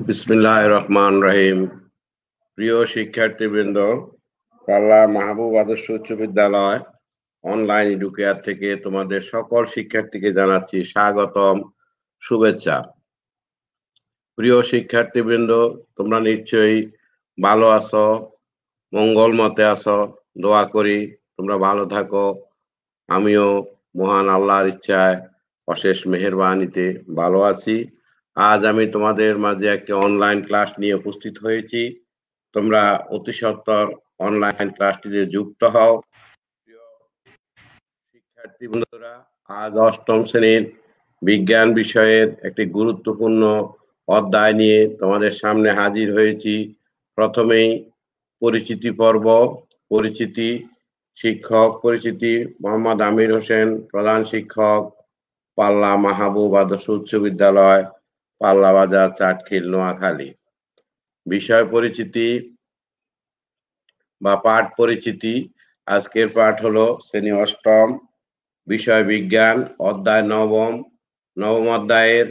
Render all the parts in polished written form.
বিসমিল্লাহির রহমানির রহিম। প্রিয় শিক্ষার্থীবৃন্দ, পাল্লা মাহবুব আদর্শ উচ্চ বিদ্যালয় অনলাইন এডুকেয়ার থেকে তোমাদের সকল শিক্ষার্থীকে জানাচ্ছি স্বাগতম, শুভেচ্ছা। প্রিয় শিক্ষার্থীবৃন্দ, তোমরা নিশ্চয়ই ভালো আছো, মঙ্গল মতে আছো। দোয়া করি তোমরা ভালো থাকো। আমিও মহান আল্লাহর ইচ্ছায় অশেষ মেহেরবানিতে ভালো আছি। আজ আমি তোমাদের মাঝে একটি অনলাইন ক্লাস নিয়ে উপস্থিত হয়েছি। তোমরা অতি সত্বর অনলাইন ক্লাসটিতে যুক্ত হও। প্রিয় শিক্ষার্থী বন্ধুরা, আজ অষ্টম শ্রেণীর বিজ্ঞান বিষয়ের একটি গুরুত্বপূর্ণ অধ্যায় নিয়ে তোমাদের সামনে হাজির হয়েছি। প্রথমেই পরিচিতি পর্ব। পরিচিতি। শিক্ষক পরিচিতি: মোহাম্মদ আমির হোসেন, প্রধান শিক্ষক, পাল্লা মাহবুব আদর্শ উচ্চ বিদ্যালয়, পাল্লা বাজার, চাটখিল, নোয়াখালী। বিষয় পরিচিতি বা পাঠ পরিচিতি। আজকের পাঠ হলো শ্রেণী অষ্টম, বিষয় বিজ্ঞান, অধ্যায় নবম। নবম অধ্যায়ের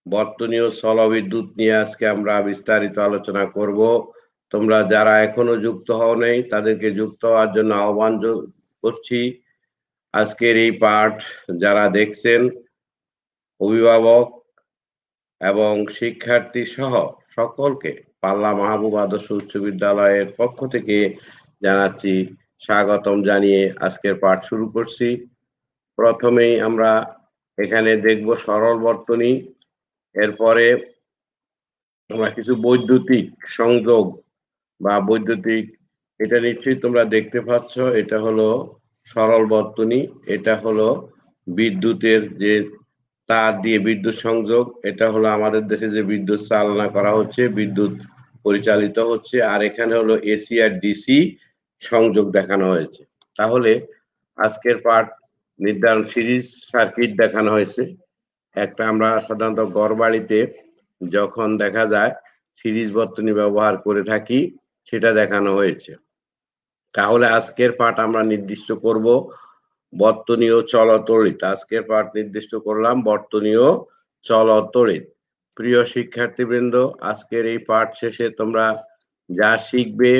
বর্তনীয় স্থলবিদ্যুৎ নিয়ে আজকে আমরা বিস্তারিত আলোচনা করব। তোমরা যারা এখনো যুক্ত হও নাই তাদেরকে যুক্ত হওয়ার জন্য আহ্বান করছি। আজকের এই পাঠ যারা দেখছেন, অভিভাবক এবং শিক্ষার্থী সহ সকলকে পাল্লা মাহবুব আদর্শ উচ্চ বিদ্যালয়ের পক্ষ থেকে জানাচ্ছি স্বাগতম জানিয়ে আজকের পাঠ শুরু করছি। প্রথমেই আমরা এখানে দেখব সরল বর্তনী। এরপরে আমরা কিছু বৈদ্যুতিক সংযোগ বা বৈদ্যুতিক, এটা নিশ্চয়ই তোমরা দেখতে পাচ্ছ, এটা হলো সরল বর্তনী। এটা হলো বিদ্যুতের যে তার দিয়ে বিদ্যুৎ সংযোগ। এটা হলো আমাদের দেশে যে বিদ্যুৎ চালনা করা হচ্ছে, বিদ্যুৎ পরিচালিত হচ্ছে। আর এখানে হলো এসি আর ডিসি সংযোগ দেখানো হয়েছে। তাহলে আজকের পাঠ নির্ধারণ সিরিজ সার্কিট দেখানো হয়েছে। একটা আমরা সাধারণত ঘরবাড়িতে যখন দেখা যায় সিরিজ বর্তনী ব্যবহার করে থাকি, সেটা দেখানো হয়েছে। তাহলে আজকের পাঠ আমরা নির্দিষ্ট করব বর্তনী ও চলতড়িৎ। আজকের পাঠ নির্দিষ্ট করলাম বর্তনী ও চলতড়িৎ। প্রিয় শিক্ষার্থীবৃন্দ, আজকের এই পাঠ শেষে তোমরা যা শিখবে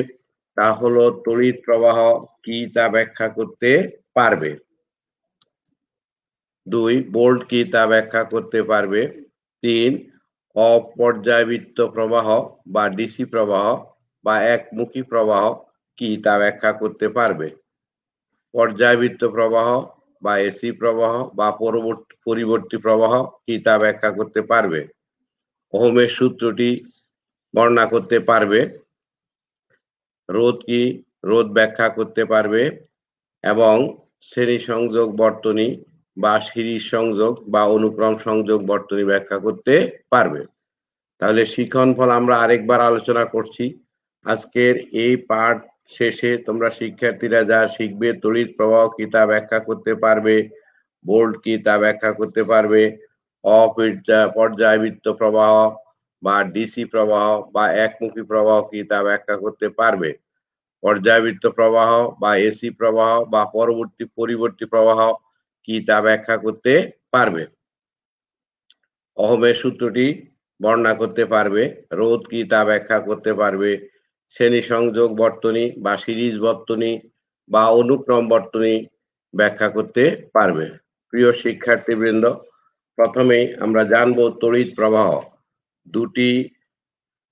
তা হলো তড়িৎ প্রবাহ কি তা ব্যাখ্যা করতে পারবে। 2, ভোল্ট কি তা ব্যাখ্যা করতে পারবে। 3, অপর্যায়বৃত্ত প্রবাহ বা ডিসি প্রবাহ বা একমুখী প্রবাহ কি তা ব্যাখ্যা করতে পারবে। পর্যায়বৃত্ত প্রবাহ বা এসি প্রবাহ বা পরিবর্তী প্রবাহ কি তা ব্যাখ্যা করতে পারবে। ওহমের সূত্রটি বর্ণনা করতে পারবে। রোধ কি, রোধ ব্যাখ্যা করতে পারবে। এবং শ্রেণী সংযোগ বর্তনী বা সিরিজ সংযোগ বা অনুক্রম সংযোগ বর্তনী ব্যাখ্যা করতে পারবে। তাহলে শিক্ষণফল আমরা আরেকবার আলোচনা করছি। আজকের এই পাঠ শেষে তোমরা শিক্ষার্থীরা যা শিখবে, তড়িৎ প্রবাহ কি তা ব্যাখ্যা করতে পারবে, ভোল্ট কি তা ব্যাখ্যা করতে পারবে, অপর্যায়বৃত্ত প্রবাহ বা ডিসি প্রবাহ বা একমুখী প্রবাহ কি তা ব্যাখ্যা করতে পারবে, পর্যায়বৃত্ত প্রবাহ বা এসি প্রবাহ বা পরিবর্তী প্রবাহ কি তা ব্যাখ্যা করতে পারবে। ওহমের সূত্রটি বর্ণনা করতে পারবে। রোধ কি তা ব্যাখ্যা করতে পারবে। শ্রেণী সংযোগ বর্তনী বা সিরিজ বর্তনী বা অনুক্রম বর্তনী ব্যাখ্যা করতে পারবে। প্রিয় শিক্ষার্থীবৃন্দ, প্রথমেই আমরা জানব তড়িৎ প্রবাহ।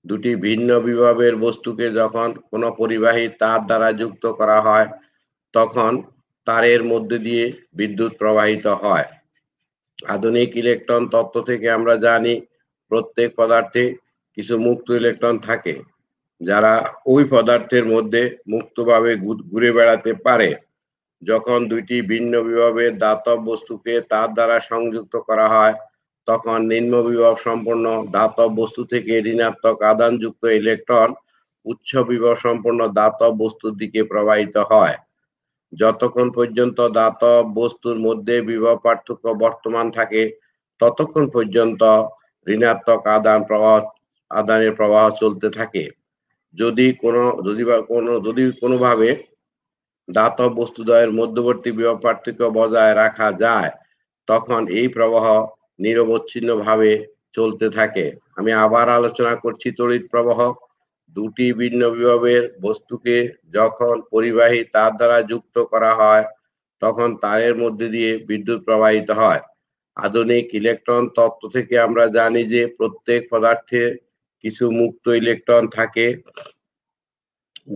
দুটি ভিন্ন বিভবের বস্তুকে যখন কোনো পরিবাহী তার দ্বারা যুক্ত করা হয়, তখন তারের মধ্যে দিয়ে বিদ্যুৎ প্রবাহিত হয়। আধুনিক ইলেকট্রন তত্ত্ব থেকে আমরা জানি প্রত্যেক পদার্থে কিছু মুক্ত ইলেকট্রন থাকে, যারা ওই পদার্থের মধ্যে মুক্তভাবে ঘুরে বেড়াতে পারে। যখন দুইটি ভিন্ন বিভবের ধাতব বস্তুকে তার দ্বারা সংযুক্ত করা হয়, তখন নিম্ন বিভব সম্পন্ন ধাতব বস্তু থেকে ঋণাত্মক আধানযুক্ত ইলেকট্রন উচ্চ বিভব সম্পন্ন ধাতব বস্তুর দিকে প্রবাহিত হয়। যতক্ষণ পর্যন্ত ধাতব বস্তুর মধ্যে বিভব পার্থক্য বর্তমান থাকে, ততক্ষণ পর্যন্ত ঋণাত্মক আধানের প্রবাহ চলতে থাকে। যদি কোনোভাবে ধাতব বস্তুদ্বয়ের মধ্যবর্তী বিভব পার্থক্য বজায় রাখা যায়, তখন এই প্রবাহ নিরবচ্ছিন্নভাবে চলতে থাকে। আমি আবার আলোচনা করছি তড়িৎ প্রবাহ। দুটি ভিন্ন বিভবের বস্তুকে যখন পরিবাহী তার দ্বারা যুক্ত করা হয়, তখন তারের মধ্যে দিয়ে বিদ্যুৎ প্রবাহিত হয়। আধুনিক ইলেকট্রন তত্ত্ব থেকে আমরা জানি যে প্রত্যেক পদার্থে কিছু মুক্ত ইলেকট্রন থাকে,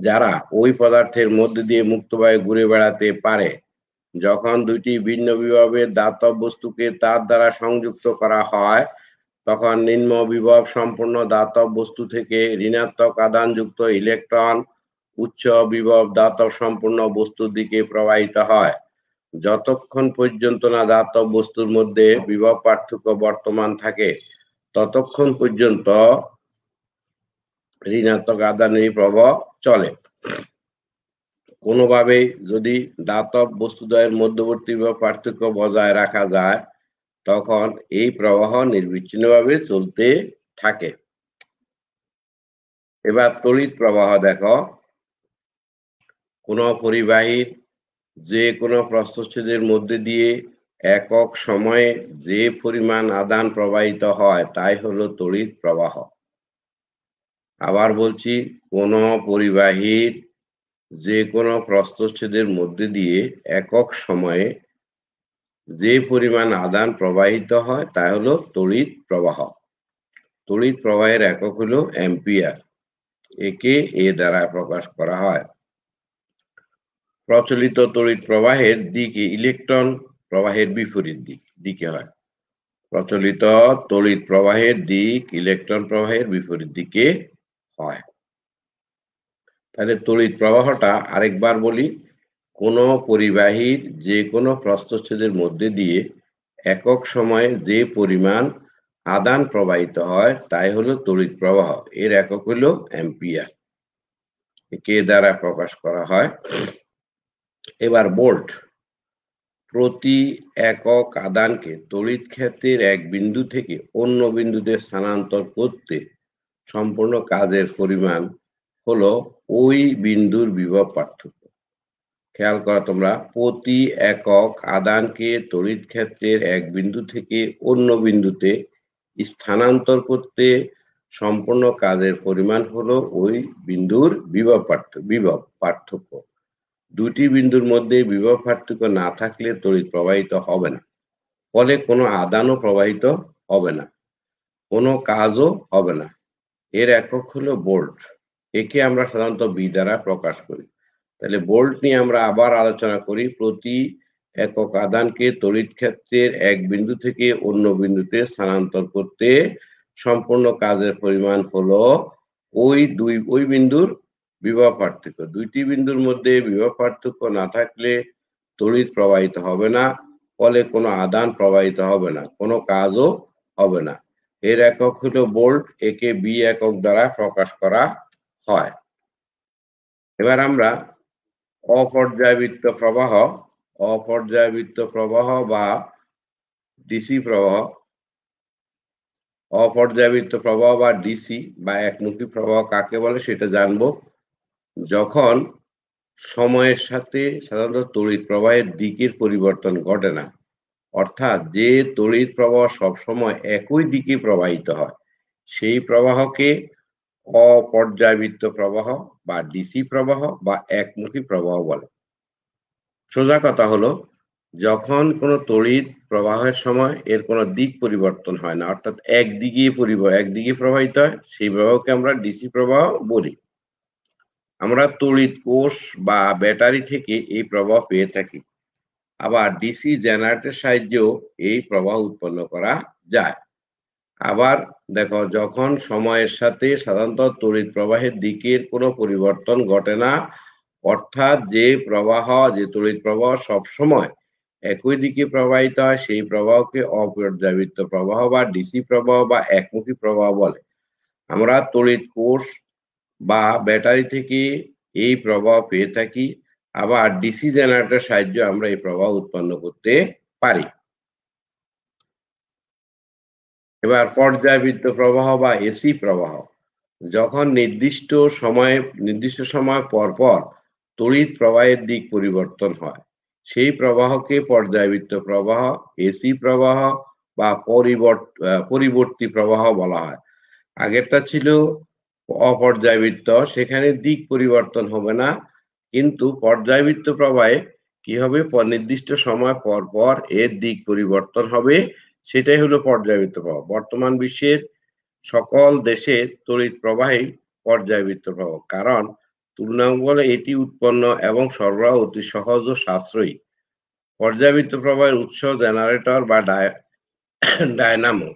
যারা ওই পদার্থের মধ্যে দিয়ে মুক্তভাবে ঘুরে বেড়াতে পারে। যখন দুইটি ভিন্ন বিভবের ধাতব বস্তুকে তার দ্বারা সংযুক্ত করা হয়, তখন নিম্ন বিভব সম্পূর্ণ ধাতব বস্তু থেকে ঋণাত্মক আধানযুক্ত ইলেকট্রন উচ্চ বিভব ধাতব সম্পূর্ণ বস্তুর দিকে প্রবাহিত হয়। যতক্ষণ পর্যন্ত না ধাতব বস্তুর মধ্যে বিভব পার্থক্য বর্তমান থাকে, ততক্ষণ পর্যন্ত ঋণাত্মক আধানের প্রবাহ চলে। কোনোভাবেই যদি ধাতব বস্তুদ্বয়ের মধ্যবর্তী বিভব পার্থক্য বজায় রাখা যায়, তখন এই প্রবাহ নির্বিচ্ছিন্নভাবে চলতে থাকে। এবার তড়িৎ প্রবাহ দেখো। কোন পরিবাহীর যে কোনো প্রস্থচ্ছেদের মধ্যে দিয়ে একক সময়ে যে পরিমাণ আধান প্রবাহিত হয় তাই হলো তড়িৎ প্রবাহ। আবার বলছি, কোন পরিবাহীর যে কোনো প্রস্থচ্ছেদের মধ্যে দিয়ে একক সময়ে যে পরিমাণ আধান প্রবাহিত হয় তা হলো তড়িৎ প্রবাহ। তড়িৎ প্রবাহের একক হলো অ্যাম্পিয়ার। একে এ দ্বারা প্রকাশ করা হয়। প্রচলিত তড়িৎ প্রবাহের দিকে ইলেকট্রন প্রবাহের বিপরীত দিকে হয়। প্রচলিত তড়িৎ প্রবাহের দিক ইলেকট্রন প্রবাহের বিপরীত দিকে হয়। তাহলে তড়িৎ প্রবাহটা আরেকবার বলি, কোন পরিবাহীর যে কোনো প্রস্থচ্ছেদের মধ্যে দিয়ে একক সময়ে যে পরিমাণ আধান প্রবাহিত হয় তাই হলো তড়িৎ প্রবাহ। এর একক হলো অ্যাম্পিয়ার। কে দ্বারা প্রকাশ করা হয়। এবার ভোল্ট। প্রতি একক আধানকে তড়িৎ ক্ষেত্রের এক বিন্দু থেকে অন্য বিন্দুতে স্থানান্তর করতে সম্পূর্ণ কাজের পরিমাণ হলো ওই বিন্দুর বিভব পার্থক্য। খেয়াল করো তোমরা, প্রতি একক আধানকে তড়িৎ ক্ষেত্রের এক বিন্দু থেকে অন্য বিন্দুতে স্থানান্তর করতে সম্পূর্ণ কাজের পরিমাণ হলো ওই বিন্দুর বিভব পার্থক্য। দুটি বিন্দুর মধ্যে বিভব পার্থক্য না থাকলে তড়িৎ প্রবাহিত হবে না, ফলে কোনো আধানও প্রবাহিত হবে না, কোনো কাজও হবে না। এর একক হলো ভোল্ট। একে আমরা সাধারণত বি দ্বারা প্রকাশ করি। তাহলে ভোল্ট নিয়ে আমরা আবার আলোচনা করি। প্রতি একক আধানকে তড়িৎ ক্ষেত্রের এক বিন্দু থেকে অন্য বিন্দুতে স্থানান্তর করতে সম্পূর্ণ কাজের পরিমাণ হলো ওই বিন্দুর বিভব পার্থক্য। দুইটি বিন্দুর মধ্যে বিভব পার্থক্য না থাকলে তড়িৎ প্রবাহিত হবে না, ফলে কোনো আধান প্রবাহিত হবে না, কোনো কাজও হবে না। এর একক হলো ভোল্ট। একে বি একক দ্বারা প্রকাশ করা হয়। এবার আমরা অপর্যায়বৃত্ত প্রবাহ বা ডিসি প্রবাহ, অপর্যায়বৃত্ত প্রবাহ বা ডিসি বা একমুখী প্রবাহ কাকে বলে সেটা জানবো। যখন সময়ের সাথে সাধারণত তড়িৎ প্রবাহের দিকের পরিবর্তন ঘটে না, অর্থাৎ যে তড়িৎ প্রবাহ সবসময় একই দিকে প্রবাহিত হয়, সেই প্রবাহকে অপর্যায়বৃত্ত প্রবাহ বা ডিসি প্রবাহ বা একমুখী প্রবাহ বলে। সোজা কথা হলো, যখন কোনো তড়িৎ প্রবাহের সময় এর কোনো দিক পরিবর্তন হয় না, অর্থাৎ একদিকে প্রবাহিত হয়, সেই প্রবাহকে আমরা ডিসি প্রবাহ বলি। আমরা তড়িৎ কোষ বা ব্যাটারি থেকে এই প্রবাহ পেয়ে থাকি। আবার ডিসি জেনারেটরের সাহায্যেও এই প্রবাহ উৎপন্ন করা যায়। আবার দেখো, যখন সময়ের সাথে সাধারণত তড়িৎ প্রবাহের দিকের কোনো পরিবর্তন ঘটে না, অর্থাৎ যে তড়িৎ প্রবাহ সবসময় একই দিকে প্রবাহিত হয়, সেই প্রবাহকে অপর্যায়বৃত্ত প্রবাহ বা ডিসি প্রবাহ বা একমুখী প্রবাহ বলে। আমরা তড়িৎ কোষ বা ব্যাটারি থেকে এই প্রবাহ পেয়ে থাকি। আবার ডিসি জেনারেটরের সাহায্যে আমরা এই প্রবাহ উৎপন্ন করতে পারি। এবার পর্যায়বৃত্ত প্রবাহ বা এসি প্রবাহ। যখন নির্দিষ্ট সময় পর পর তড়িৎ প্রবাহের দিক পরিবর্তন হয়। সেই প্রবাহকে পর্যায়বৃত্ত প্রবাহ, এসি প্রবাহ বা পরিবর্তী প্রবাহ বলা হয়। আগেরটা ছিল অপর্যায়বৃত্ত, সেখানে দিক পরিবর্তন হবে না, কিন্তু পর্যায়বৃত্ত প্রবাহে কি হবে, নির্দিষ্ট সময় পর পর এর দিক পরিবর্তন হবে, সেটাই হলো পর্যায়বৃত্ত প্রবাহ। বর্তমান বিশ্বের সকল দেশের তড়িৎ প্রবাহই পর্যায়বৃত্ত প্রবাহ, কারণ তুলনামূলক এটি উৎপন্ন এবং সরবরাহ অতি সহজ ও সাশ্রয়ী। পর্যায়বৃত্ত প্রবাহের উৎস জেনারেটর বা ডায়নামো।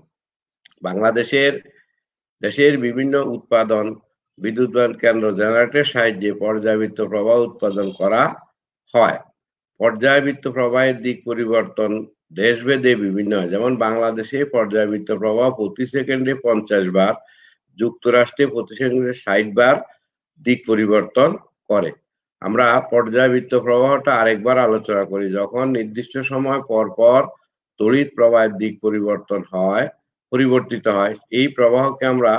দেশের বিভিন্ন উৎপাদন বিদ্যুৎ কেন্দ্র জেনারেটরের সাহায্যে পর্যায়বৃত্ত প্রবাহ উৎপাদন করা হয়। পর্যায়বৃত্ত প্রবাহের দিক পরিবর্তন দেশভেদে বিভিন্ন হয়। যেমন বাংলাদেশে পর্যায়বৃত্ত প্রবাহ প্রতি সেকেন্ডে 50 বার, যুক্তরাষ্ট্রে প্রতি সেকেন্ডে 60 বার দিক পরিবর্তন করে। আমরা পর্যায়বৃত্ত প্রবাহটা আরেকবার আলোচনা করি। যখন নির্দিষ্ট সময় পর পর তড়িৎ প্রবাহের দিক পরিবর্তিত হয়, এই প্রবাহকে আমরা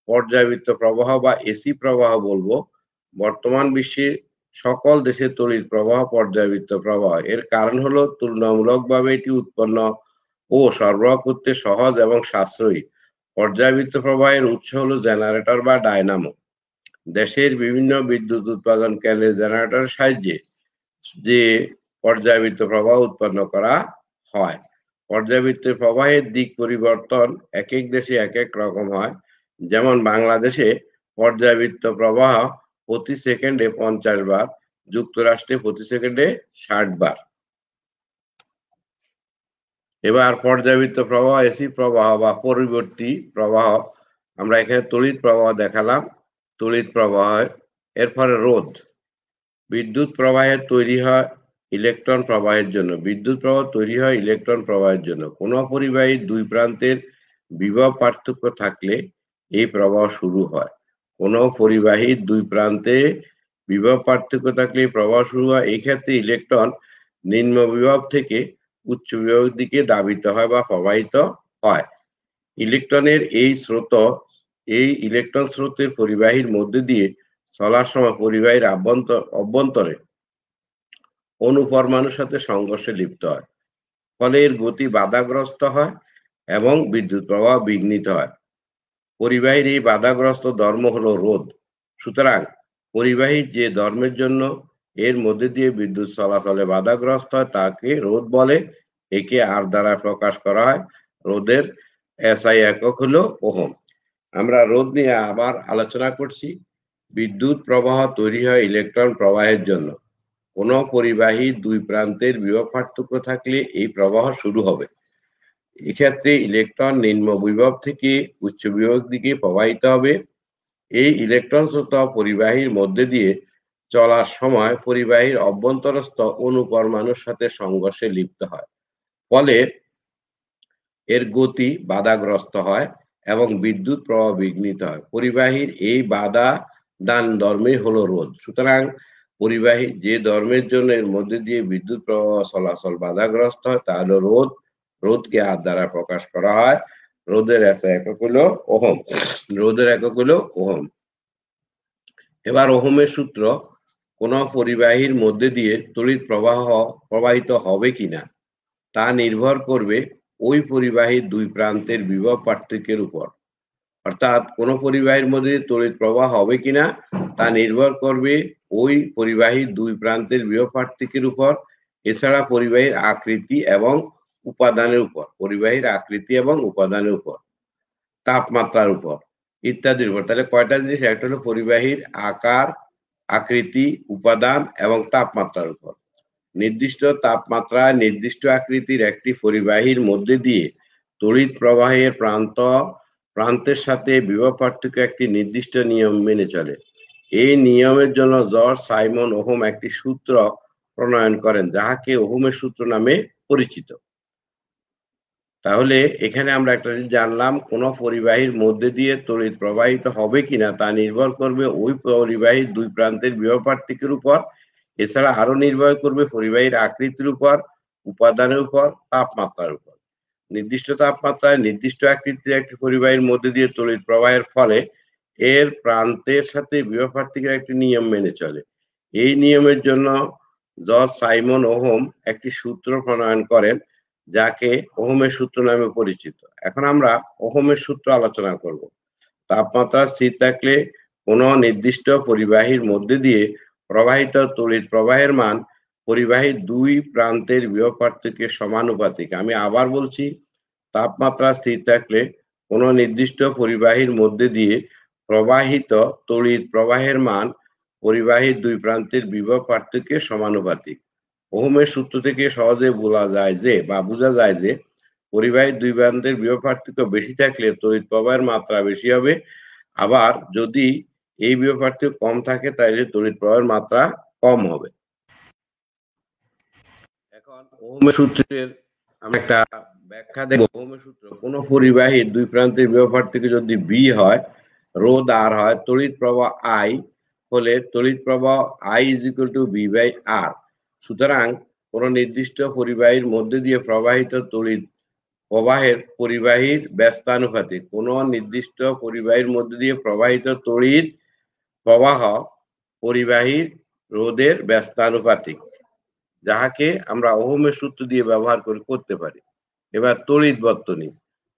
পর্যায়বৃত্ত প্রবাহ বা এসি প্রবাহ বলবো। বর্তমান বিশ্বের সকল দেশের তড়িৎ প্রবাহ পর্যায়বৃত্ত প্রবাহ। এর কারণ হলো তুলনামূলকভাবে এটি উৎপন্ন ও সরবরাহ করতে সহজ এবং সাশ্রয়ী। পর্যায়বৃত্ত প্রবাহের উৎস হলো জেনারেটর বা ডায়নামো। দেশের বিভিন্ন বিদ্যুৎ উৎপাদন কেন্দ্রের জেনারেটরের সাহায্যে যে পর্যায়বৃত্ত প্রবাহ উৎপন্ন করা হয়। পর্যায়বৃত্ত প্রবাহের দিক পরিবর্তন এক এক দেশে এক এক রকম হয়। যেমন বাংলাদেশে পর্যায়বৃত্ত প্রবাহ প্রতি সেকেন্ডে 50 বার, যুক্তরাষ্ট্রে প্রতি সেকেন্ডে 60 বার। এবার পর্যায়বৃত্ত প্রবাহ, এসি প্রবাহ বা পরিবর্তী প্রবাহ। আমরা এখানে তড়িৎ প্রবাহ দেখালাম, তড়িৎ প্রবাহ। এরপরে রোধ। বিদ্যুৎ প্রবাহের তৈরি হয় ইলেকট্রন প্রবাহের জন্য। বিদ্যুৎ প্রবাহ তৈরি হয় ইলেকট্রন প্রবাহের জন্য। কোন পরিবাহীর দুই প্রান্তের বিভব পার্থক্য থাকলে এই প্রবাহ শুরু হয়। কোন পরিবাহীর দুই প্রান্তে বিভব পার্থক্য থাকলে প্রবাহ শুরু হয়। এই ক্ষেত্রে ইলেকট্রন নিম্ন বিভব থেকে উচ্চ বিভবের দিকে ধাবিত হয় বা প্রবাহিত হয়। ইলেকট্রনের এই ইলেকট্রন স্রোতের পরিবাহীর মধ্যে দিয়ে চলার সময় পরিবাহীর অভ্যন্তরে অনুপরমাণুর সাথে সংঘর্ষে লিপ্ত হয়। ফলে এর গতি বাধাগ্রস্ত হয় এবং বিদ্যুৎ প্রবাহ বিঘ্নিত হয়। পরিবাহীর এই বাধাগ্রস্ত ধর্ম হলো রোধ। সুতরাং পরিবাহীর যে ধর্মের জন্য এর মধ্যে দিয়ে বিদ্যুৎ চলাচলে বাধাগ্রস্ত হয় তাকে রোধ বলে। একে আর দ্বারা প্রকাশ করা হয়। রোধের এসআই একক হলো ওহম। আমরা রোধ নিয়ে আবার আলোচনা করছি। বিদ্যুৎ প্রবাহ তৈরি হয় ইলেকট্রন প্রবাহের জন্য। কোন পরিবাহীর দুই প্রান্তের বিভব পার্থক্য থাকলে এই প্রবাহ শুরু হবে। এক্ষেত্রে ইলেকট্রন নিম্ন বিভব থেকে উচ্চ বিভবের দিকে প্রবাহিত হবে। এই ইলেকট্রন স্রোত পরিবাহীর মধ্যে দিয়ে চলার সময় পরিবাহীর অভ্যন্তরস্থ অনুপরমাণুর সাথে সংঘর্ষে লিপ্ত হয়। ফলে এর গতি বাধাগ্রস্ত হয় এবং বিদ্যুৎ প্রবাহ বিঘ্নিত হয়। পরিবাহীর এই বাধা দান ধর্মই হলো রোধ। সুতরাং পরিবাহী যে ধর্মের জন্য এর মধ্যে দিয়ে বিদ্যুৎ প্রবাহ চলাচল বাধাগ্রস্ত হয় তা হলো রোধ। রোধকে আর দ্বারা প্রকাশ করা হয়। রোধের এসআই একক হলো ওহম। রোধের একক হলো ওহম। এবার ওহমের সূত্র। কোন পরিবাহীর মধ্যে দিয়ে তড়িৎ প্রবাহিত হবে কিনা তা নির্ভর করবে ওই পরিবাহীর দুই প্রান্তের বিভব পার্থক্যের উপর। অর্থাৎ কোন পরিবাহীর মধ্যে তড়িৎ প্রবাহ হবে কিনা তা নির্ভর করবে ওই পরিবাহীর দুই প্রান্তের বিভব পার্থক্যের উপর। এছাড়া পরিবাহীর আকৃতি এবং উপাদানের উপর, তাপমাত্রার উপর ইত্যাদির উপর। তাহলে কয়টা জিনিস? একটা হলো পরিবাহীর আকার, আকৃতি, উপাদান এবং তাপমাত্রার উপর। নির্দিষ্ট তাপমাত্রায় নির্দিষ্ট আকৃতির একটি পরিবাহীর মধ্যে দিয়ে তড়িৎ প্রবাহের প্রান্তের সাথে বিভব পার্থক্য একটি নির্দিষ্ট নিয়ম মেনে চলে। এই নিয়মের জন্য জর্জ সাইমন ওহম একটি সূত্র প্রণয়ন করেন, যাহাকে ওহমের সূত্র নামে পরিচিত। তাহলে এখানে আমরা একটা জিনিস জানলাম, কোন পরিবাহীর মধ্যে দিয়ে তড়িৎ প্রবাহিত হবে কিনা তা নির্ভর করবে ওই পরিবাহীর দুই প্রান্তের বিভব পার্থক্যের উপর। এছাড়া আরো নির্ভর করবে পরিবাহীর আকৃতির উপর, উপাদানের উপর, তাপমাত্রার উপর। নির্দিষ্ট তাপমাত্রায় নির্দিষ্ট আকৃতির একটি পরিবাহীর মধ্যে দিয়ে তড়িৎ প্রবাহের ফলে এর প্রান্তের সাথে বিভব পার্থক্যের একটি নিয়ম মেনে চলে। এই নিয়মের জন্য জর্জ সাইমন ওহম একটি সূত্র প্রণয়ন করেন, যাকে ওহমের সূত্র নামে পরিচিত। এখন আমরা ওহমের সূত্র আলোচনা করব। তাপমাত্রা স্থির থাকলে কোনো নির্দিষ্ট পরিবাহীর মধ্যে দিয়ে প্রবাহিত তড়িৎ প্রবাহের মান পরিবাহীর দুই প্রান্তের বিভব পার্থক্যের সমানুপাতিক। আমি আবার বলছি, তাপমাত্রা স্থির থাকলে কোনো নির্দিষ্ট পরিবাহীর মধ্যে দিয়ে প্রবাহিত তড়িৎ প্রবাহের মান পরিবাহীর দুই প্রান্তের বিভব পার্থক্যের সমানুপাতিক। ওহমের সূত্র থেকে সহজে বোঝা যায় যে পরিবাহীর দুই প্রান্তের বিভব পার্থক্য বেশি থাকলে তড়িৎ প্রবাহের মাত্রা বেশি হবে, আবার যদি এই বিভব পার্থক্য কম থাকে তাহলে তড়িৎ প্রবাহের মাত্রা কম হবে। এখন ওহমের সূত্রের আমরা একটা ব্যাখ্যা দেখব। ওহমের সূত্র, কোন পরিবাহীর দুই প্রান্তের বিভব পার্থক্য যদি বি হয়, রোধ আর হয়, তড়িৎ প্রবাহ আই হলে তড়িৎ প্রবাহ I is equal to V by R. সুতরাং কোন নির্দিষ্ট পরিবাহীর মধ্যে দিয়ে প্রবাহিত তড়িৎ প্রবাহের পরিবাহীর ব্যস্তানুপাতিক। কোন নির্দিষ্ট পরিবাহীর মধ্যে দিয়ে প্রবাহিত তড়িৎ প্রবাহ পরিবাহীর রোধের ব্যস্তানুপাতিক, যাহাকে আমরা ওহমের সূত্র দিয়ে ব্যবহার করতে পারি। এবার তড়িৎ বর্তনী।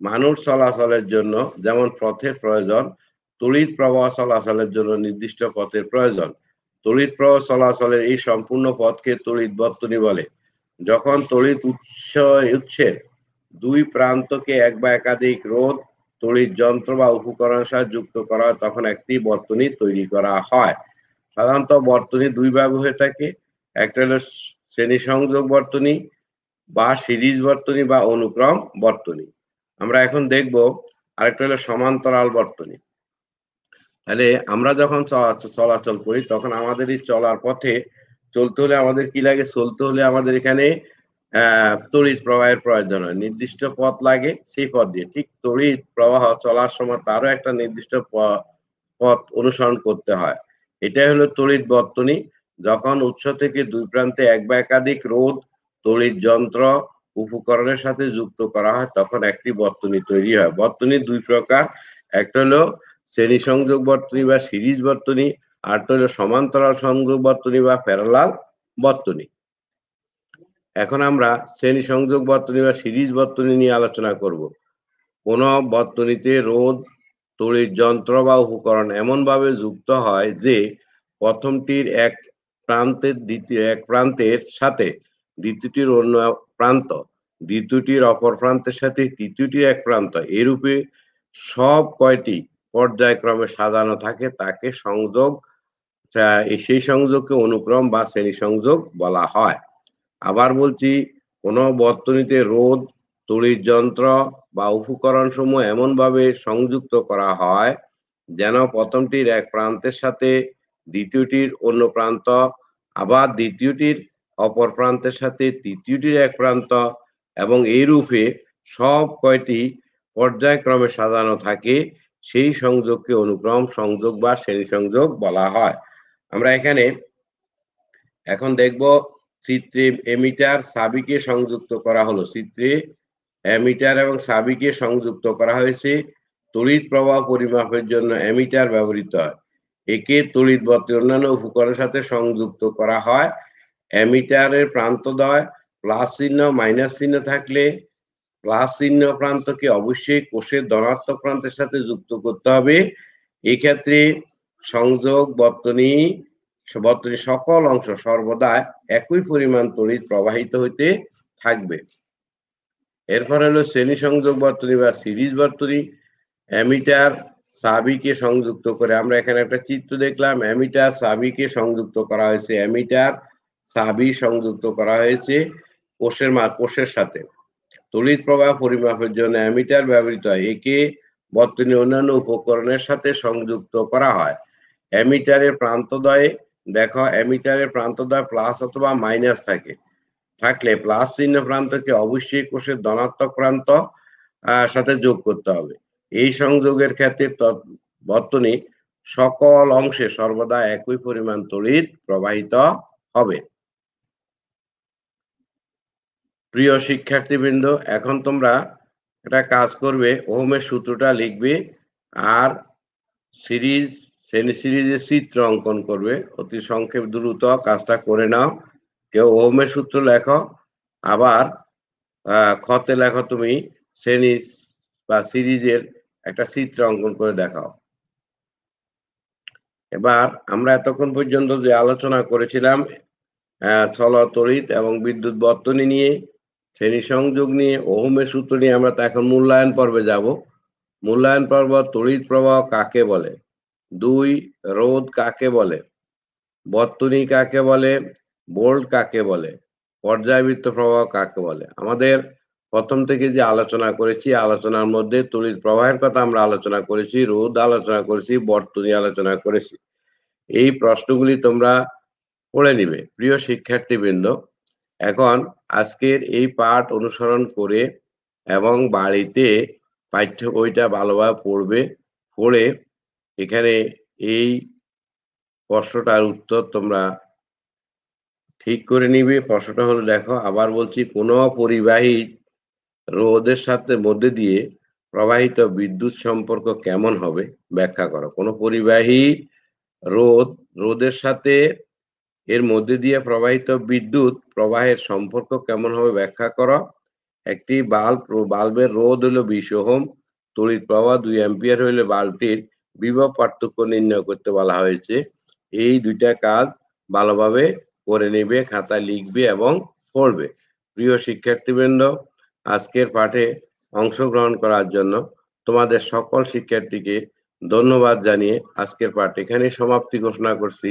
মানুষ চলাচলের জন্য যেমন পথের প্রয়োজন, তড়িৎ প্রবাহ চলাচলের জন্য নির্দিষ্ট পথের প্রয়োজন। তড়িৎ প্রবাহ চলাচলের এই সম্পূর্ণ পথকে তড়িৎ বর্তনী বলে। যখন তড়িৎ উৎসের দুই প্রান্তকে এক বা একাধিক রোধ, তড়িৎ যন্ত্র বা উপকরণের সাথে যুক্ত করা হয়, তখন একটি বর্তনী তৈরি করা হয়। সাধারণত বর্তনী দুই ভাবে হয়ে থাকে। একটা হলো শ্রেণী সংযোগ বর্তনী বা সিরিজ বর্তনী বা অনুক্রম বর্তনী। আমরা এখন দেখব আরেকটা হলো সমান্তরাল বর্তনী। তাহলে আমরা যখন চলাচল করি তখন আমাদের এই চলার পথে চলতে হলে আমাদের কি লাগে? চলতে হলে আমাদের এখানে তড়িৎ প্রবাহের প্রয়োজন হয়, নির্দিষ্ট পথ লাগে, সেই পথ দিয়ে। ঠিক তড়িৎ প্রবাহ চলার সময় তারও একটা নির্দিষ্ট পথ অনুসরণ করতে হয়। এটাই হলো তড়িৎ বর্তনী। যখন উৎস থেকে দুই প্রান্তে এক বা একাধিক রোধ, তড়িৎ যন্ত্র, উপকরণের সাথে যুক্ত করা হয়, তখন একটি বর্তনী তৈরি হয়। বর্তনী দুই প্রকার, একটা হলো শ্রেণী সংযোগ বর্তনী বা সিরিজ বর্তনী, আর হলো সমান্তরাল সংযোগ বর্তনী বা প্যারালাল বর্তনী। এখন আমরা শ্রেণী সংযোগ বর্তনী বা সিরিজ বর্তনী নিয়ে আলোচনা করব। কোন বর্তনীতে রোধ, তড়িৎ যন্ত্র বা উপকরণ এমন ভাবে যুক্ত হয় যে প্রথমটির এক প্রান্তের সাথে দ্বিতীয়টির অন্য প্রান্ত, দ্বিতীয়টির অপর প্রান্তের সাথে তৃতীয়টির এক প্রান্ত, এরূপে সব কয়টি পর্যায়ক্রমে সাজানো থাকে তাকে সংযোগ, সেই সংযোগকে অনুক্রম বা শ্রেণী সংযোগ বলা হয়। আবার বলছি, কোন বর্তনীতে রোধ, তড়িৎ যন্ত্র বা উপকরণ সমূহ এমন ভাবে সংযুক্ত করা হয় যেন প্রথমটির এক প্রান্তের সাথে দ্বিতীয়টির অন্য প্রান্ত, আবার দ্বিতীয়টির অপর প্রান্তের সাথে তৃতীয়টির এক প্রান্ত, এবং এইরূপে সব কয়টি পর্যায়ক্রমে সাজানো থাকে, সেই সংযোগকে অনুক্রম সংযোগ বা শ্রেণী সংযোগ বলা হয়। আমরা এখানে এখন দেখব, চিত্রে এমিটার সাবিকে সংযুক্ত করা হলো। চিত্রে এমিটার এবং সাবিকে সংযুক্ত করা হয়েছে। তড়িৎ প্রবাহ পরিমাপের জন্য এমিটার ব্যবহৃত হয়। একে তড়িৎ বর্তনী অন্যান্য উপকরণের সাথে সংযুক্ত করা হয়। এমিটারের প্রান্তদ্বয় প্লাস চিহ্ন মাইনাস চিহ্ন থাকলে প্লাস চিহ্ন প্রান্তকে অবশ্যই কোষের ধনাত্মক প্রান্তের সাথে যুক্ত করতে হবে। এক্ষেত্রে সংযোগ বর্তনীর সকল অংশ সর্বদা একই পরিমাণ তড়িৎ প্রবাহিত হইতে থাকবে। এরপর হলো শ্রেণী সংযোগ বর্তনী বা সিরিজ বর্তনী। অ্যামিটার সাবিকে সংযুক্ত করে, আমরা এখানে একটা চিত্র দেখলাম, অ্যামিটার সাবিকে সংযুক্ত করা হয়েছে। অ্যামিটার সাবি সংযুক্ত করা হয়েছে কোষের সাথে। তড়িৎ প্রবাহ পরিমাপের জন্য অ্যামিটার ব্যবহৃত হয়। একে বর্তনী অন্যান্য উপকরণের সাথে সংযুক্ত করা হয়। অ্যামিটারের প্রান্তদ্বয়ে দেখো, অ্যামিটারের প্রান্তদ্বয় প্লাস অথবা মাইনাস থাকলে প্লাস চিহ্ন প্রান্তকে অবশ্যই কোষের ধনাত্মক প্রান্ত সাথে যোগ করতে হবে। এই সংযোগের ক্ষেত্রে বর্তনী সকল অংশে সর্বদা একই পরিমাণ তড়িৎ প্রবাহিত হবে। প্রিয় শিক্ষার্থীবৃন্দ, এখন তোমরা একটা কাজ করবে, ওহমের সূত্রটা লিখবে আর সিরিজ শ্রেণী সিরিজের চিত্র অঙ্কন করবে। অতি সংক্ষেপ দ্রুত কাজটা করে নাও। কেউ ওহমের সূত্র লেখো, আবার খতে লেখো তুমি শ্রেণী বা সিরিজের একটা চিত্র অঙ্কন করে দেখাও। এবার আমরা এতক্ষণ পর্যন্ত যে আলোচনা করেছিলাম চলক তড়িৎ এবং বিদ্যুৎ বর্তনী নিয়ে, শ্রেণী সংযোগ নিয়ে, ওহমের সূত্র নিয়ে, আমরা তো এখন মূল্যায়ন পর্বে যাব। মূল্যায়ন পর্ব তড়িৎ প্রবাহ কাকে বলে, 2 রোধ কাকে বলে, বর্তনী কাকে বলে, ভোল্ট কাকে বলে, পর্যায়বৃত্ত প্রবাহ কাকে বলে। আমাদের প্রথম থেকে যে আলোচনা করেছি, আলোচনার মধ্যে তড়িৎ প্রবাহের কথা আমরা আলোচনা করেছি, রোধ আলোচনা করেছি, বর্তনী আলোচনা করেছি। এই প্রশ্নগুলি তোমরা পড়ে নিবে প্রিয় শিক্ষার্থীবৃন্দ। এখন আজকের এই পাঠ অনুসরণ করে এবং বাড়িতে পাঠ্য বইটা ভালোভাবে পড়বে, পড়ে এখানে এই প্রশ্নটার উত্তর তোমরা ঠিক করে নিবে। প্রশ্নটা হলো, দেখো আবার বলছি, কোন পরিবাহী রোধের সাথে মধ্যে দিয়ে প্রবাহিত বিদ্যুৎ সম্পর্ক কেমন হবে ব্যাখ্যা করো। কোন পরিবাহী রোধের সাথে এর মধ্যে দিয়ে প্রবাহিত বিদ্যুৎ প্রবাহের সম্পর্ক কেমন হবে ব্যাখ্যা করো। একটি বাল্বের রোধ হলো 20 ওহম, তড়িৎ প্রবাহ 2 অ্যাম্পিয়ার হইলে বাল্বটির বিভব পার্থক্য নির্ণয় করতে বলা হয়েছে। এই দুইটা কাজ ভালোভাবে করে নেবে, খাতায় লিখবে এবং পড়বে। প্রিয় শিক্ষার্থীবৃন্দ, আজকের পাঠে অংশগ্রহণ করার জন্য তোমাদের সকল শিক্ষার্থীকে ধন্যবাদ জানিয়ে আজকের পাঠ এখানেই সমাপ্তি ঘোষণা করছি।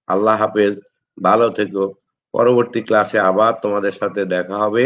আল্লাহ হাফেজ, ভালো থেকো। পরবর্তী ক্লাসে আবার তোমাদের সাথে দেখা হবে।